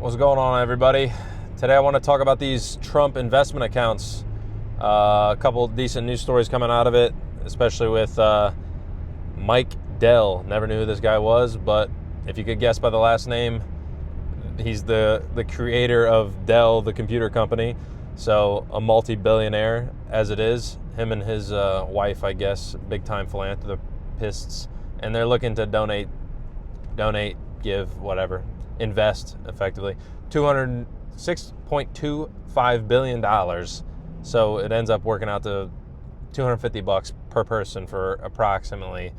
What's going on, everybody? Today I want to talk about these Trump investment accounts. A couple decent news stories coming out of it, especially with Mike Dell. Never knew who this guy was, but if you could guess by the last name, he's the creator of Dell, the computer company. So a multi-billionaire as it is. Him and his wife, I guess, big-time philanthropists. And they're looking to donate, give, whatever. Invest effectively $6.25 billion. So it ends up working out to $250 per person for approximately,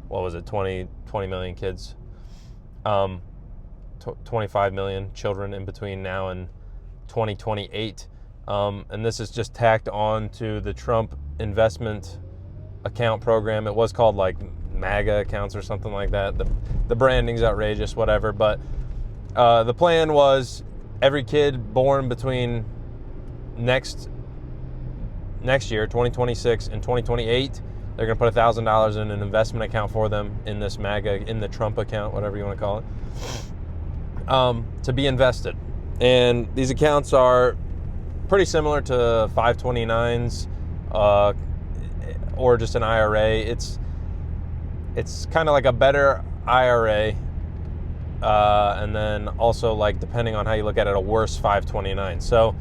20 million kids, 25 million children in between now and 2028. And this is just tacked on to the Trump investment account program. It was called like MAGA accounts or something like that. The branding's outrageous, whatever, but the plan was every kid born between next year, 2026 and 2028, they're going to put $1,000 in an investment account for them in this MAGA, in the Trump account, whatever you want to call it, to be invested. And these accounts are pretty similar to 529s or just an IRA. It's kind of like a better IRA. And then also, like, depending on how you look at it, a worse 529. So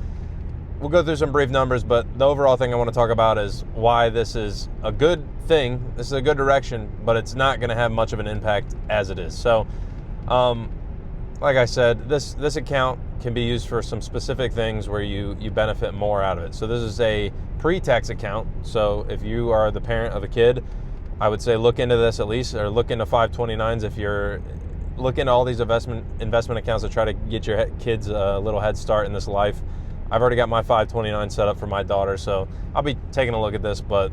we'll go through some brief numbers, but the overall thing I want to talk about is why this is a good thing. This is a good direction, but it's not going to have much of an impact as it is. So, like I said, this account can be used for some specific things where you benefit more out of it. So this is a pre-tax account. So if you are the parent of a kid, I would say look into this at least, or look into 529s if you're look into all these investment accounts to try to get your kids a little head start in this life. I've already got my 529 set up for my daughter, so I'll be taking a look at this, but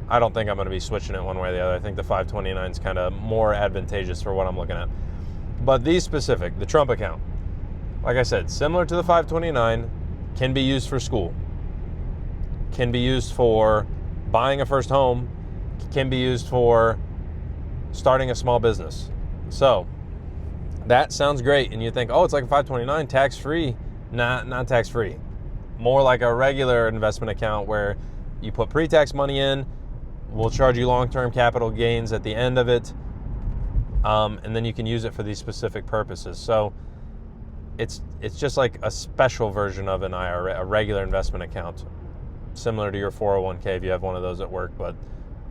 I don't think I'm going to be switching it one way or the other. I think the 529 is kind of more advantageous for what I'm looking at. But these specific, the Trump account, like I said, similar to the 529, can be used for school, can be used for buying a first home, can be used for starting a small business. So that sounds great, and you think, oh, it's like a 529, tax-free. Not tax-free. More like a regular investment account where you put pre-tax money in, we'll charge you long-term capital gains at the end of it, and then you can use it for these specific purposes. So it's just like a special version of an IRA, a regular investment account, similar to your 401k if you have one of those at work, but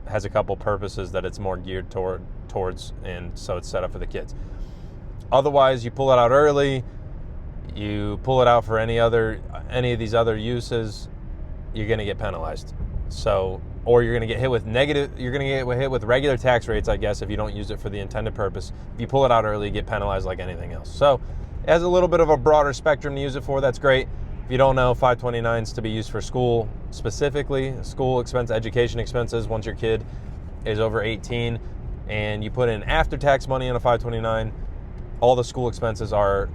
has a couple purposes that it's more geared towards, and so it's set up for the kids. Otherwise, you pull it out early, you pull it out for any of these other uses, you're going to get penalized. So, or you're going to get hit with hit with regular tax rates, I guess, if you don't use it for the intended purpose. If you pull it out early, you get penalized like anything else. So it has a little bit of a broader spectrum to use it for. That's great. If you don't know, 529s to be used for school, specifically school expense, education expenses. Once your kid is over 18 and you put in after-tax money in a 529, all the school expenses are,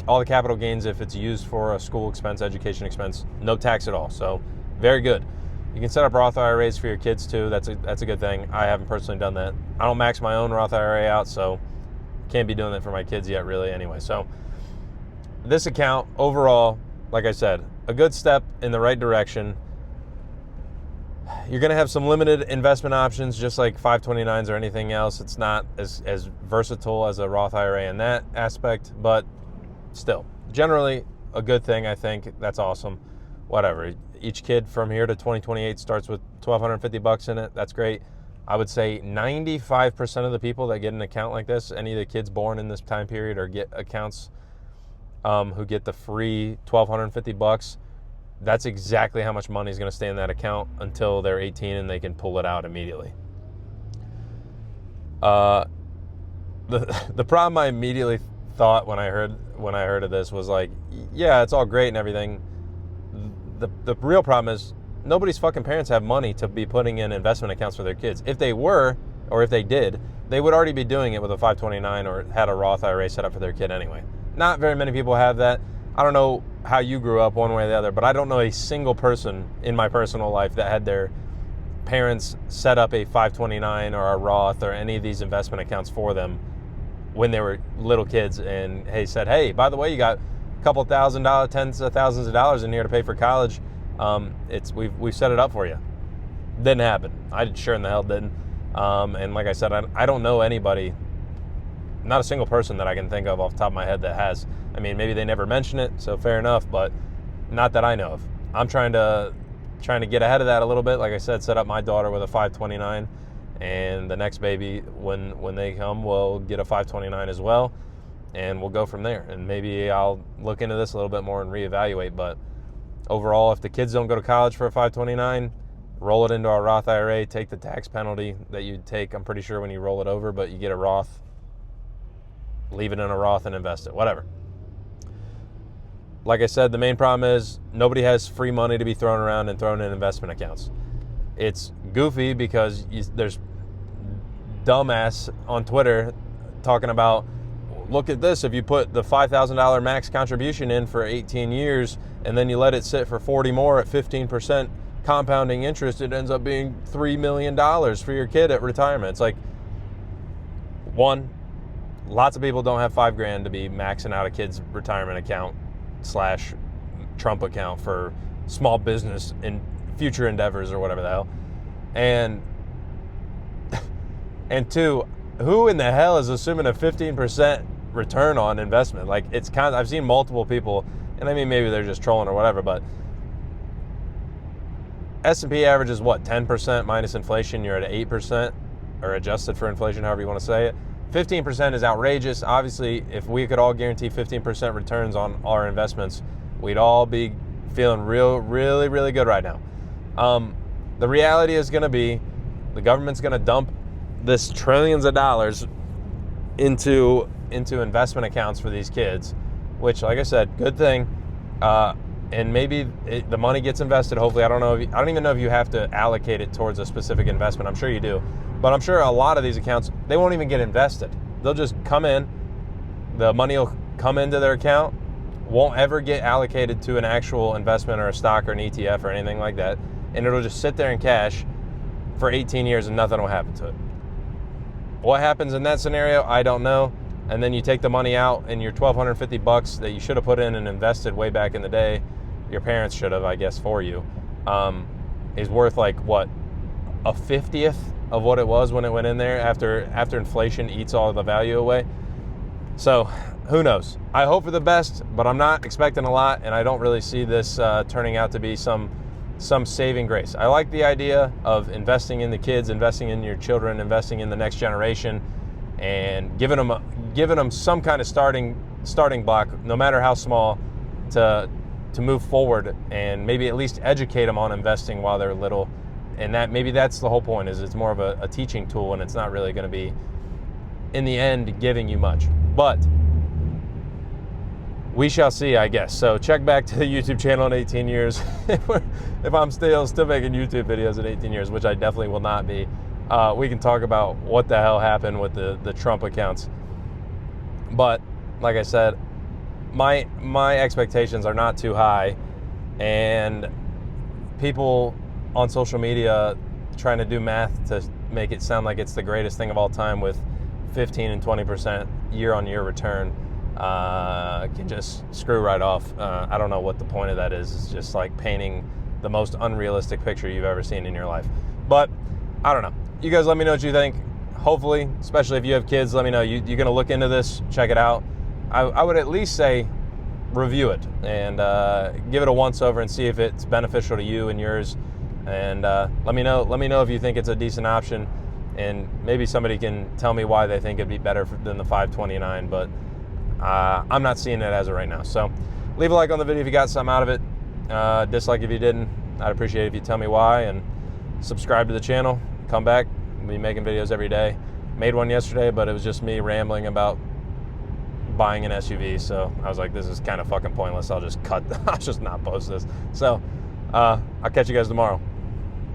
all the capital gains, if it's used for a school expense, education expense, no tax at all. So very good. You can set up Roth IRAs for your kids too. That's a good thing. I haven't personally done that. I don't max my own Roth IRA out, so can't be doing that for my kids yet really anyway. So this account overall, like I said, a good step in the right direction. You're going to have some limited investment options, just like 529s or anything else. It's not as versatile as a Roth IRA in that aspect, but still, generally a good thing, I think. That's awesome. Whatever. Each kid from here to 2028 starts with $1,250 in it. That's great. I would say 95% of the people that get an account like this, any of the kids born in this time period or get accounts who get the free $1,250, that's exactly how much money is going to stay in that account until they're 18 and they can pull it out immediately. The problem I immediately thought when I heard of this was like, yeah, it's all great and everything. The real problem is nobody's fucking parents have money to be putting in investment accounts for their kids. If they were, or if they did, they would already be doing it with a 529 or had a Roth IRA set up for their kid anyway. Not very many people have that. I don't know how you grew up one way or the other, but I don't know a single person in my personal life that had their parents set up a 529 or a Roth or any of these investment accounts for them when they were little kids and said, hey, by the way, you got couple $1,000, tens of thousands of dollars in here to pay for college, we've set it up for you. Didn't happen. I sure in the hell didn't. And like I said, I don't know anybody, not a single person that I can think of off the top of my head that has. I mean, maybe they never mention it, so fair enough, but not that I know of. I'm trying to get ahead of that a little bit. Like I said, set up my daughter with a 529, and the next baby, when they come, will get a 529 as well, and we'll go from there. And maybe I'll look into this a little bit more and reevaluate. But overall, if the kids don't go to college for a 529, roll it into our Roth IRA, take the tax penalty that you'd take, I'm pretty sure, when you roll it over, but you get a Roth, leave it in a Roth and invest it, whatever. Like I said, the main problem is nobody has free money to be thrown around and thrown in investment accounts. It's goofy because there's dumbass on Twitter talking about, look at this, if you put the $5,000 max contribution in for 18 years and then you let it sit for 40 more at 15% compounding interest, it ends up being $3 million for your kid at retirement. It's like, one, lots of people don't have $5,000 to be maxing out a kid's retirement account / Trump account for small business and future endeavors or whatever the hell. And two, who in the hell is assuming a 15% return on investment? Like, it's kind of, I've seen multiple people, and I mean, maybe they're just trolling or whatever, but S&P average is what, 10% minus inflation? You're at 8%, or adjusted for inflation, however you want to say it. 15% is outrageous. Obviously, if we could all guarantee 15% returns on our investments, we'd all be feeling really, really good right now. The reality is going to be the government's going to dump this trillions of dollars into investment accounts for these kids, which, like I said, good thing. And maybe the money gets invested. Hopefully, I don't even know if you have to allocate it towards a specific investment. I'm sure you do, but I'm sure a lot of these accounts, they won't even get invested. They'll just come in. The money will come into their account, won't ever get allocated to an actual investment or a stock or an ETF or anything like that, and it'll just sit there in cash for 18 years and nothing will happen to it. What happens in that scenario, I don't know. And then you take the money out, and your $1,250 that you should have put in and invested way back in the day, your parents should have, I guess, for you, is worth like, what, a 50th of what it was when it went in there after inflation eats all of the value away. So who knows? I hope for the best, but I'm not expecting a lot, and I don't really see this turning out to be some saving grace. I like the idea of investing in the kids, investing in your children, investing in the next generation, and giving them some kind of starting block, no matter how small, to move forward, and maybe at least educate them on investing while they're little. And that, maybe that's the whole point, is it's more of a teaching tool, and it's not really going to be, in the end, giving you much. But we shall see, I guess. So check back to the YouTube channel in 18 years. If I'm still making YouTube videos in 18 years, which I definitely will not be, we can talk about what the hell happened with the Trump accounts. But like I said, my expectations are not too high, and people on social media trying to do math to make it sound like it's the greatest thing of all time with 15 and 20% year-on-year return can just screw right off. I don't know what the point of that is. It's just like painting the most unrealistic picture you've ever seen in your life. But I don't know. You guys let me know what you think. Hopefully, especially if you have kids, let me know. You're going to look into this, check it out. I would at least say review it and give it a once-over and see if it's beneficial to you and yours. And let me know if you think it's a decent option, and maybe somebody can tell me why they think it'd be better than the 529, but I'm not seeing it as of right now. So leave a like on the video if you got something out of it. Dislike if you didn't. I'd appreciate it if you tell me why, and subscribe to the channel. Come back. We'll be making videos every day. Made one yesterday, but it was just me rambling about buying an SUV, so I was like, this is kind of fucking pointless. I'll just not post this. So I'll catch you guys tomorrow.